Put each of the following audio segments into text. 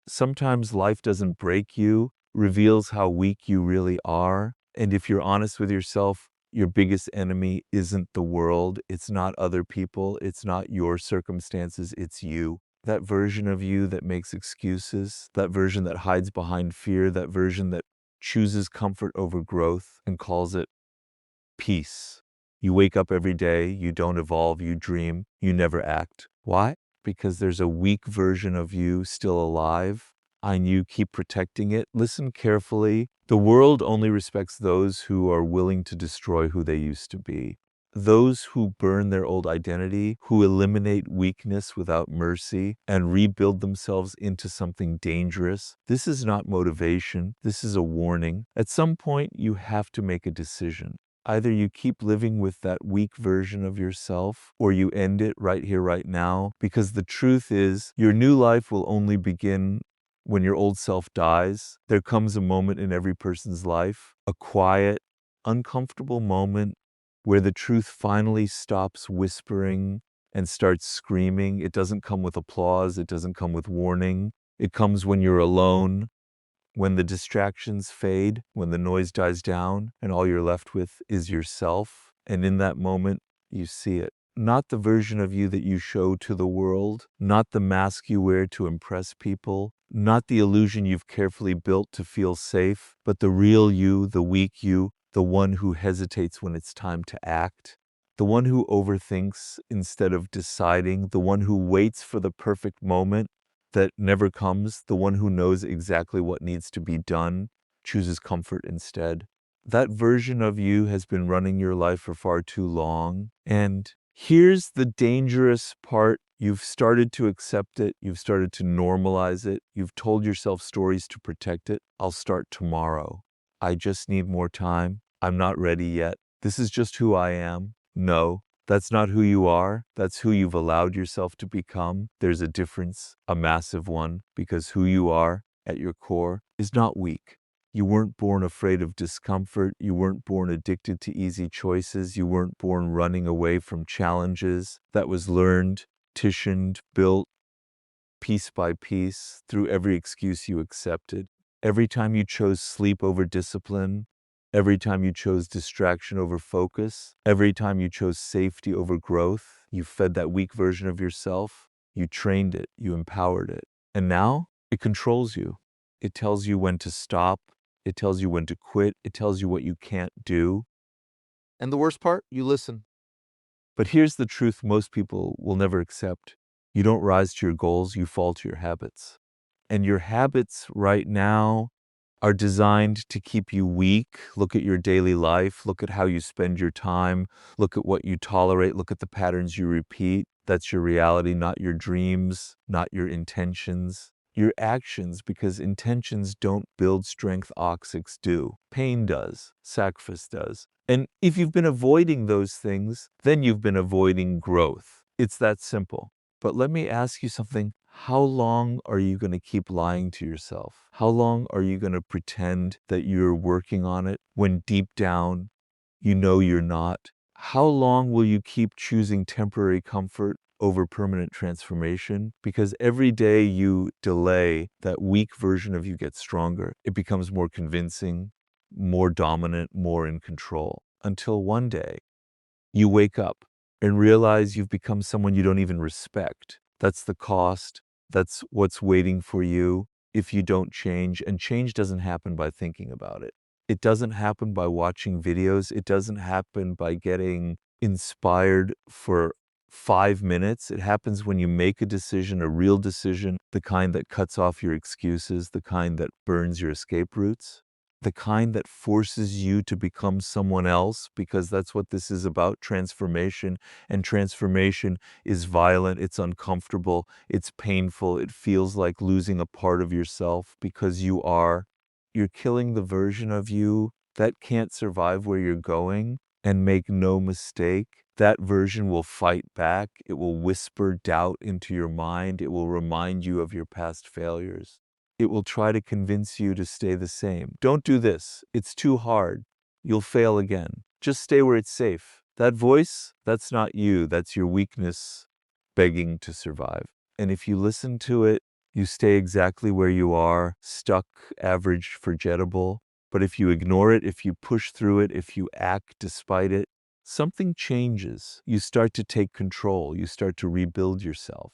Sometimes life doesn't break you, reveals how weak you really are. And if you're honest with yourself, your biggest enemy isn't the world, it's not other people, it's not your circumstances, it's you. That version of you that makes excuses, that version that hides behind fear, that version that chooses comfort over growth and calls it peace. You wake up every day, you don't evolve, you dream, you never act. Why? Because there's a weak version of you still alive, and you keep protecting it. Listen carefully. The world only respects those who are willing to destroy who they used to be. Those who burn their old identity, who eliminate weakness without mercy and rebuild themselves into something dangerous. This is not motivation. This is a warning. At some point, you have to make a decision. Either you keep living with that weak version of yourself, or you end it right here, right now, because the truth is your new life will only begin when your old self dies. There comes a moment in every person's life, a quiet, uncomfortable moment where the truth finally stops whispering and starts screaming. It doesn't come with applause. It doesn't come with warning. It comes when you're alone, when the distractions fade, when the noise dies down, and all you're left with is yourself. And in that moment, you see it. Not the version of you that you show to the world, not the mask you wear to impress people, not the illusion you've carefully built to feel safe, but the real you, the weak you, the one who hesitates when it's time to act, the one who overthinks instead of deciding, the one who waits for the perfect moment that never comes, the one who knows exactly what needs to be done, chooses comfort instead. That version of you has been running your life for far too long. And here's the dangerous part. You've started to accept it. You've started to normalize it. You've told yourself stories to protect it. I'll start tomorrow. I just need more time. I'm not ready yet. This is just who I am. No, that's not who you are. That's who you've allowed yourself to become. There's a difference, a massive one, because who you are at your core is not weak. You weren't born afraid of discomfort. You weren't born addicted to easy choices. You weren't born running away from challenges. That was learned, titioned, built piece by piece through every excuse you accepted. Every time you chose sleep over discipline, every time you chose distraction over focus, every time you chose safety over growth, you fed that weak version of yourself, you trained it, you empowered it. And now it controls you. It tells you when to stop. It tells you when to quit. It tells you what you can't do. And the worst part, you listen. But here's the truth most people will never accept. You don't rise to your goals, you fall to your habits. And your habits right now are designed to keep you weak. Look at your daily life. Look at how you spend your time. Look at what you tolerate. Look at the patterns you repeat. That's your reality, not your dreams, not your intentions. Your actions, because intentions don't build strength, oxics do. Pain does. Sacrifice does. And if you've been avoiding those things, then you've been avoiding growth. It's that simple. But let me ask you something. How long are you going to keep lying to yourself? How long are you going to pretend that you're working on it when deep down you know you're not? How long will you keep choosing temporary comfort over permanent transformation? Because every day you delay, that weak version of you gets stronger. It becomes more convincing, more dominant, more in control. Until one day you wake up and realize you've become someone you don't even respect. That's the cost. That's what's waiting for you if you don't change. And change doesn't happen by thinking about it. It doesn't happen by watching videos. It doesn't happen by getting inspired for 5 minutes. It happens when you make a decision, a real decision, the kind that cuts off your excuses, the kind that burns your escape routes, the kind that forces you to become someone else, because that's what this is about, transformation. And transformation is violent, it's uncomfortable, it's painful, it feels like losing a part of yourself because you're killing the version of you that can't survive where you're going. And make no mistake, that version will fight back. It will whisper doubt into your mind. It will remind you of your past failures. It will try to convince you to stay the same. Don't do this. It's too hard. You'll fail again. Just stay where it's safe. That voice, that's not you. That's your weakness begging to survive. And if you listen to it, You stay exactly where you are, stuck, average, forgettable. But if you ignore it, if you push through it, if you act despite it, something changes. You start to take control. You start to rebuild yourself.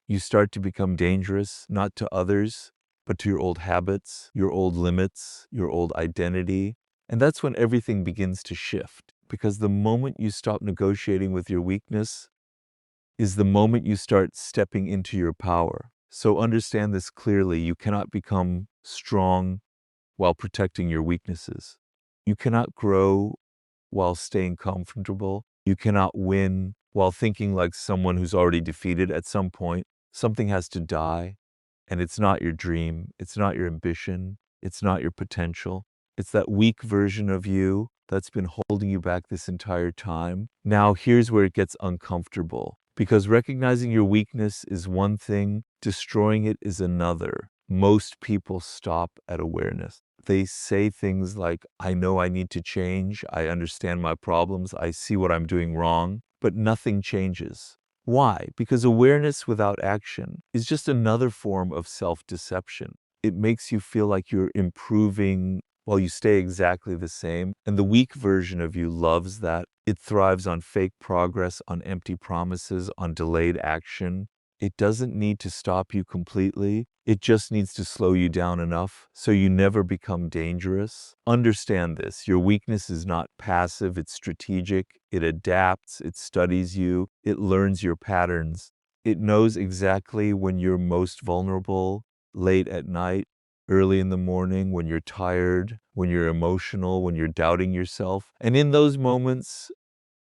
You start to become dangerous, not to others, but to your old habits, your old limits, your old identity. And that's when everything begins to shift. Because the moment you stop negotiating with your weakness is the moment you start stepping into your power. So understand this clearly. You cannot become strong while protecting your weaknesses. You cannot grow while staying comfortable. You cannot win while thinking like someone who's already defeated. At some point, something has to die, and it's not your dream. It's not your ambition. It's not your potential. It's that weak version of you that's been holding you back this entire time. Now, here's where it gets uncomfortable, because recognizing your weakness is one thing, destroying it is another. Most people stop at awareness. They say things like, I know I need to change, I understand my problems, I see what I'm doing wrong, but nothing changes. Why? Because awareness without action is just another form of self-deception. It makes you feel like you're improving while you stay exactly the same. And the weak version of you loves that. It thrives on fake progress, on empty promises, on delayed action. It doesn't need to stop you completely. It just needs to slow you down enough so you never become dangerous. Understand this. Your weakness is not passive, it's strategic. It adapts, it studies you, it learns your patterns. It knows exactly when you're most vulnerable, late at night, early in the morning, when you're tired, when you're emotional, when you're doubting yourself. And in those moments,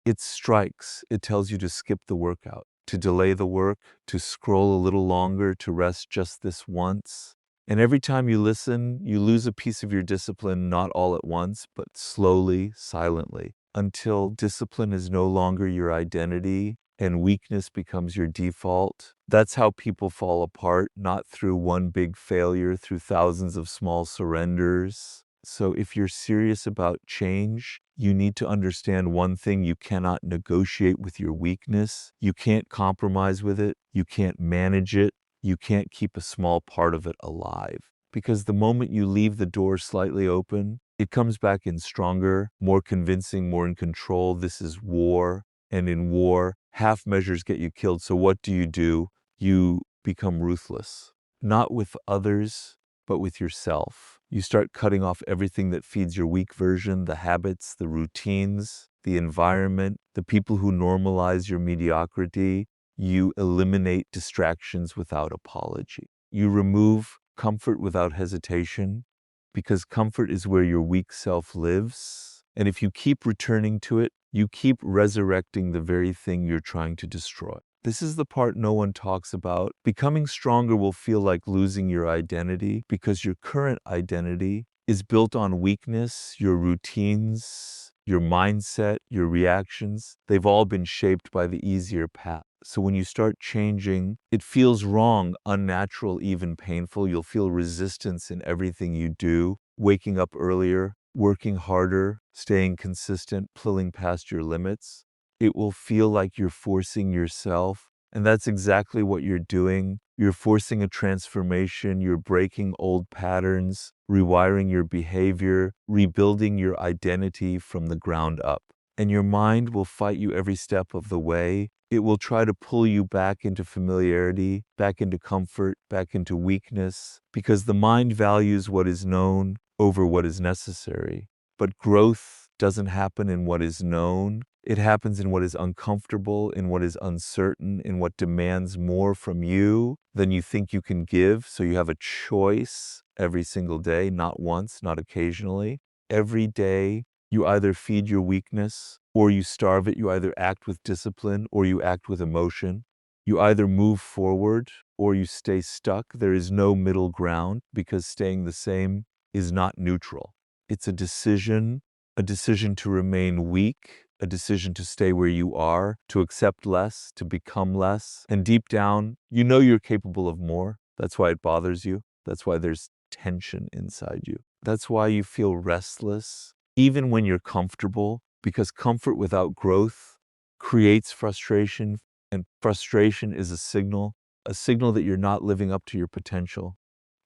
it strikes. It tells you to skip the workout, to delay the work, to scroll a little longer, to rest just this once. And every time you listen, you lose a piece of your discipline, not all at once, but slowly, silently, until discipline is no longer your identity and weakness becomes your default. That's how people fall apart, not through one big failure, through thousands of small surrenders. So if you're serious about change, you need to understand one thing: you cannot negotiate with your weakness. You can't compromise with it. You can't manage it. You can't keep a small part of it alive. Because the moment you leave the door slightly open, it comes back in stronger, more convincing, more in control. This is war. And in war, half measures get you killed. So what do? You become ruthless. Not with others, but with yourself. You start cutting off everything that feeds your weak version, the habits, the routines, the environment, the people who normalize your mediocrity. You eliminate distractions without apology. You remove comfort without hesitation, because comfort is where your weak self lives. And if you keep returning to it, you keep resurrecting the very thing you're trying to destroy. This is the part no one talks about. Becoming stronger will feel like losing your identity, because your current identity is built on weakness. Your routines, your mindset, your reactions, they've all been shaped by the easier path. So when you start changing, it feels wrong, unnatural, even painful. You'll feel resistance in everything you do. Waking up earlier, working harder, staying consistent, pulling past your limits. It will feel like you're forcing yourself. And that's exactly what you're doing. You're forcing a transformation. You're breaking old patterns, rewiring your behavior, rebuilding your identity from the ground up. And your mind will fight you every step of the way. It will try to pull you back into familiarity, back into comfort, back into weakness, because the mind values what is known over what is necessary. But growth doesn't happen in what is known. It happens in what is uncomfortable, in what is uncertain, in what demands more from you than you think you can give. So you have a choice every single day, not once, not occasionally. Every day, you either feed your weakness or you starve it. You either act with discipline or you act with emotion. You either move forward or you stay stuck. There is no middle ground, because staying the same is not neutral. It's a decision to remain weak, a decision to stay where you are, to accept less, to become less. And deep down, you know you're capable of more. That's why it bothers you. That's why there's tension inside you. That's why you feel restless, even when you're comfortable, because comfort without growth creates frustration, and frustration is a signal a signal that you're not living up to your potential.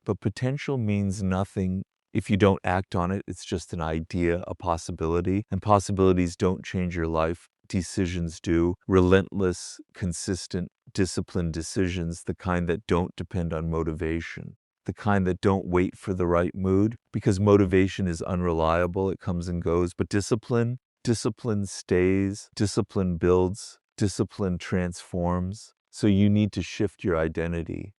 But potential means nothing if you don't act on it. It's just an idea, a possibility, and possibilities don't change your life. Decisions do. Relentless, consistent, disciplined decisions, the kind that don't depend on motivation, the kind that don't wait for the right mood, because motivation is unreliable. It comes and goes. But discipline stays, discipline builds, discipline transforms. So you need to shift your identity.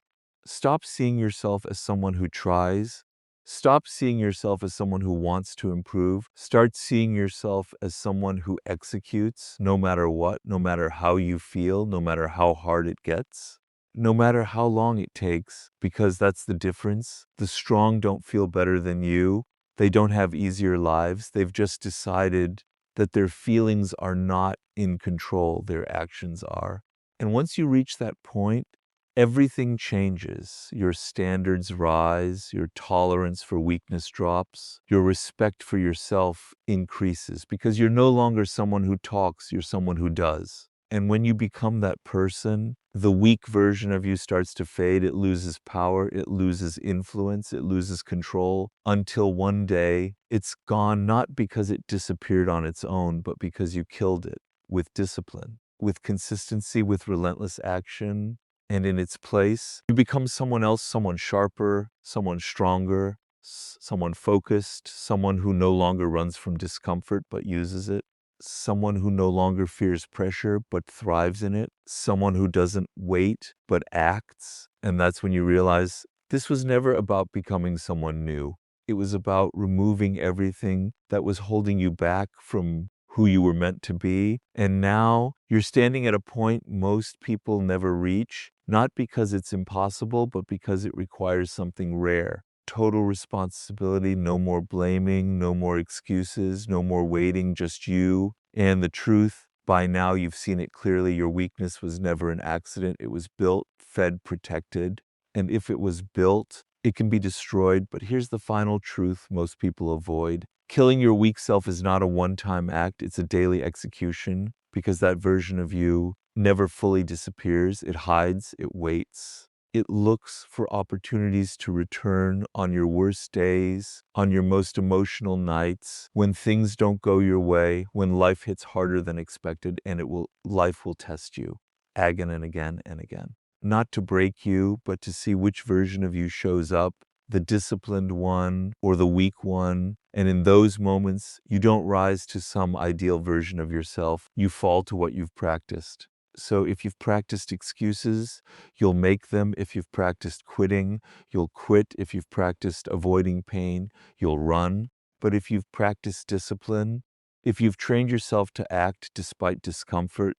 Stop seeing yourself as someone who tries. Stop seeing yourself as someone who wants to improve. Start seeing yourself as someone who executes no matter what, no matter how you feel, no matter how hard it gets, no matter how long it takes, because that's the difference. The strong don't feel better than you. They don't have easier lives. They've just decided that their feelings are not in control, their actions are. And once you reach that point, everything changes. Your standards rise, your tolerance for weakness drops, your respect for yourself increases because you're no longer someone who talks, you're someone who does. And when you become that person, the weak version of you starts to fade. It loses power, it loses influence, it loses control until one day it's gone, not because it disappeared on its own, but because you killed it with discipline, with consistency, with relentless action. And in its place, you become someone else, someone sharper, someone stronger, someone focused, someone who no longer runs from discomfort but uses it, someone who no longer fears pressure but thrives in it, someone who doesn't wait but acts. And that's when you realize this was never about becoming someone new. It was about removing everything that was holding you back from who you were meant to be. And now you're standing at a point most people never reach, not because it's impossible, but because it requires something rare. Total responsibility, no more blaming, no more excuses, no more waiting, just you and the truth. By now you've seen it clearly. Your weakness was never an accident. It was built, fed, protected. And if it was built, it can be destroyed. But here's the final truth most people avoid. Killing your weak self is not a one-time act. It's a daily execution because that version of you never fully disappears. It hides, it waits. It looks for opportunities to return on your worst days, on your most emotional nights, when things don't go your way, when life hits harder than expected, and life will test you again and again and again. Not to break you, but to see which version of you shows up, the disciplined one or the weak one. And in those moments, you don't rise to some ideal version of yourself. You fall to what you've practiced. So if you've practiced excuses, you'll make them. If you've practiced quitting, you'll quit. If you've practiced avoiding pain, you'll run. But if you've practiced discipline, if you've trained yourself to act despite discomfort,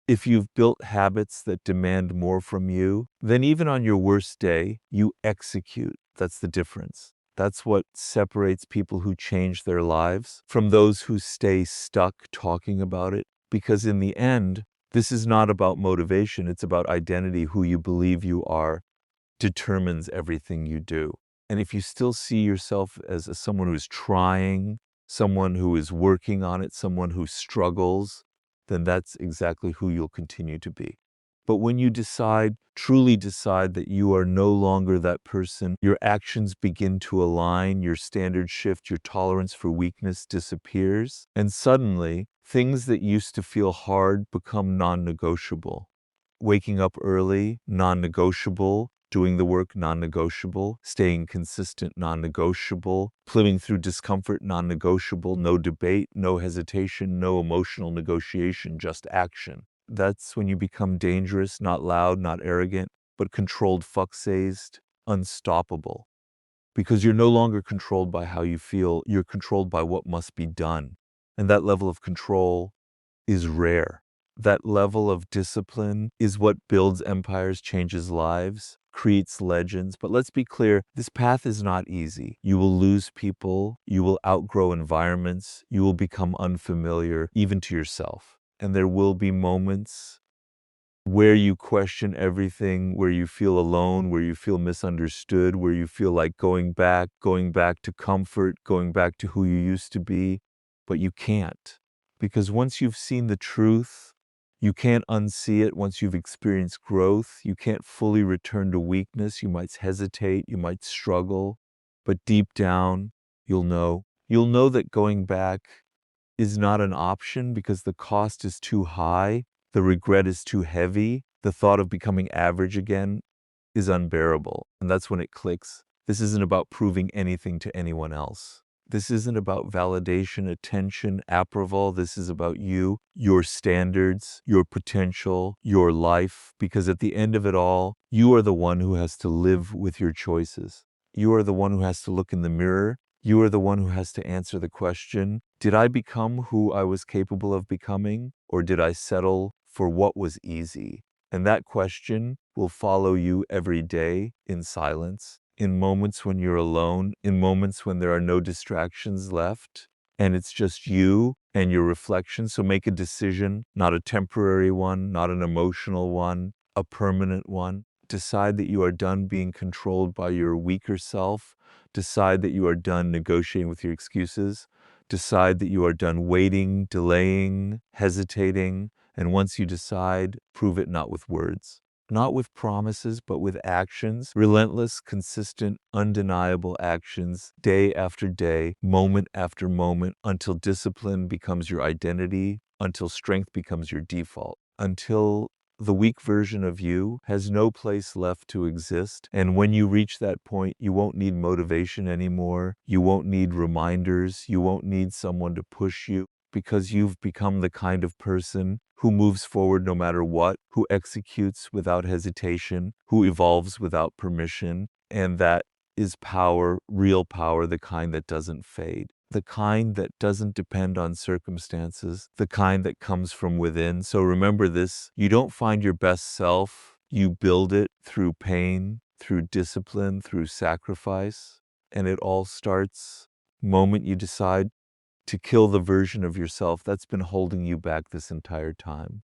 if you've built habits that demand more from you, then even on your worst day, you execute. That's the difference. That's what separates people who change their lives from those who stay stuck talking about it. Because in the end, this is not about motivation. It's about identity. Who you believe you are determines everything you do. And if you still see yourself as someone who's trying, someone who is working on it, someone who struggles, then that's exactly who you'll continue to be. But when you decide, truly decide that you are no longer that person, your actions begin to align, your standards shift, your tolerance for weakness disappears, and suddenly things that used to feel hard become non-negotiable. Waking up early, non-negotiable. Doing the work, non-negotiable. Staying consistent, non-negotiable. Living through discomfort, non-negotiable. No debate, no hesitation, no emotional negotiation, just action. That's when you become dangerous, not loud, not arrogant, but controlled, fuck-sized, unstoppable. Because you're no longer controlled by how you feel, you're controlled by what must be done. And that level of control is rare. That level of discipline is what builds empires, changes lives, creates legends. But let's be clear, this path is not easy. You will lose people, you will outgrow environments, you will become unfamiliar, even to yourself. And there will be moments where you question everything, where you feel alone, where you feel misunderstood, where you feel like going back to comfort, going back to who you used to be, but you can't. Because once you've seen the truth, You can't unsee it once you've experienced growth. You can't fully return to weakness. You might hesitate, you might struggle, but deep down, you'll know. You'll know that going back is not an option because the cost is too high, the regret is too heavy, the thought of becoming average again is unbearable. And that's when it clicks. This isn't about proving anything to anyone else. This isn't about validation, attention, approval. This is about you, your standards, your potential, your life. Because at the end of it all, you are the one who has to live with your choices. You are the one who has to look in the mirror. You are the one who has to answer the question, did I become who I was capable of becoming, or did I settle for what was easy? And that question will follow you every day in silence, in moments when you're alone, in moments when there are no distractions left, and it's just you and your reflection. So make a decision, not a temporary one, not an emotional one, a permanent one. Decide that you are done being controlled by your weaker self. Decide that you are done negotiating with your excuses. Decide that you are done waiting, delaying, hesitating. And once you decide, prove it not with words, not with promises, but with actions, relentless, consistent, undeniable actions, day after day, moment after moment, until discipline becomes your identity, until strength becomes your default, until the weak version of you has no place left to exist. And when you reach that point, you won't need motivation anymore. You won't need reminders. You won't need someone to push you because you've become the kind of person who moves forward no matter what, who executes without hesitation, who evolves without permission. And that is power, real power, the kind that doesn't fade, the kind that doesn't depend on circumstances, the kind that comes from within. So remember this, you don't find your best self, you build it through pain, through discipline, through sacrifice. And it all starts the moment you decide to kill the version of yourself that's been holding you back this entire time.